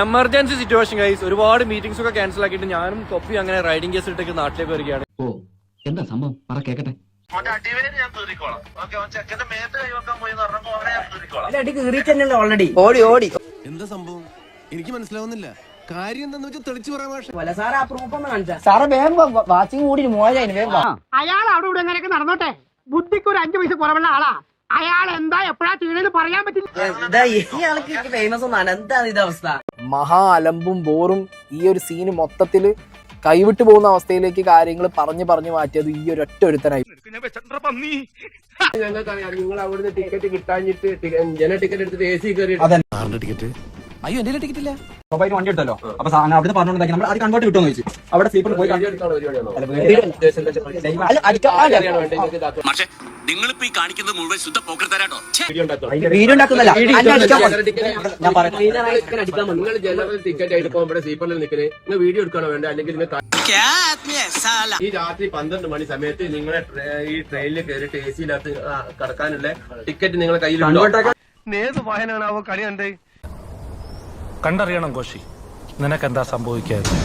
Emergency situation guys. ഒരുപാട് meetings ഒക്കെ cancel ആക്കിയിട്ട് ഞാനും കൊപ്പി അങ്ങനെ റൈഡിംഗ് കേസ് ഇട്ടേക്ക് നാട്ടിലേക്ക് വരികയാണ്. ഓ എന്താ സംഭവം പറ കേക്കട്ടെ. ഓടി ഓടി എന്താ സംഭവം എനിക്ക് മനസ്സിലാവുന്നില്ല. കാര്യം എന്താന്ന് വെച്ചാൽ തെളിച്ചു പറയാൻ സാറേ ആ പ്രൂഫ് ഒന്ന് കാണിച്ചാ സാറേ വേഗം വാച്ചിങ് കൂടി 3000 വേഗം. അയാൾ അവിടെ ഇവിടെ എങ്ങനെയൊക്കെ നടന്നോട്ടെ, ബുദ്ധിക്ക് ഒരു 5 പൈസ കുറവുള്ള ആളാ. അയാൾ എന്താ എപ്പോഴാ ചെയ്യണെന്ന് പറയാൻ പറ്റില്ല. ഇയാൾക്ക് ഫേമസ് ഒന്നാണ്. എന്താണ് ഇത് അവസ്ഥ? മഹാ അലമ്പും ബോറും ഈ ഒരു സീന് മൊത്തത്തില് കൈവിട്ടു പോകുന്ന അവസ്ഥയിലേക്ക് കാര്യങ്ങൾ പറഞ്ഞു മാറ്റിയത് ഈ ഒരു ഒറ്റ ഒരുത്തനായി. നിങ്ങൾ അവിടുന്ന് ടിക്കറ്റ് കിട്ടാഞ്ഞിട്ട് ജന ടിക്കറ്റ് എടുത്തിട്ട് AC കയറി ടിക്കറ്റ്. അയ്യോ എന്റെ ടിക്കറ്റ് ഇല്ല. മൊബൈൽ വണ്ടി എടുത്തല്ലോ. അപ്പൊ അവിടെ പറഞ്ഞോണ്ടാക്കി നമ്മൾ അത് കൺവേർട്ട് കിട്ടുമെന്ന് ചോദിച്ചു. അവിടെ സ്ലീപ്പർ പോയി നിങ്ങളിപ്പോ ഈ കാണിക്കുന്നത് മുഴുവൻ ശുദ്ധ പോക്കർത്തരാട്ടോ. വീഡിയോ ഉണ്ടാക്കുന്നല്ല. നിങ്ങൾ ജനറൽ ടിക്കറ്റ് ആയിട്ട് ഇവിടെ സ്ലീപ്പറിൽ നിൽക്കുന്നത് നിങ്ങൾ വീഡിയോ എടുക്കണോ വേണ്ട, അല്ലെങ്കിൽ ഈ രാത്രി 12 മണി സമയത്ത് നിങ്ങളെ ഈ ട്രെയിനിൽ കയറിയിട്ട് AC-നകത്ത് കടക്കാനുള്ള ടിക്കറ്റ് നിങ്ങളെ കയ്യിലുണ്ടോ? ഏത് വായനാണാവോ കളി കണ്ടേ? കണ്ടറിയണം കോശി, നിനക്കെന്താ സംഭവിക്കാതെ.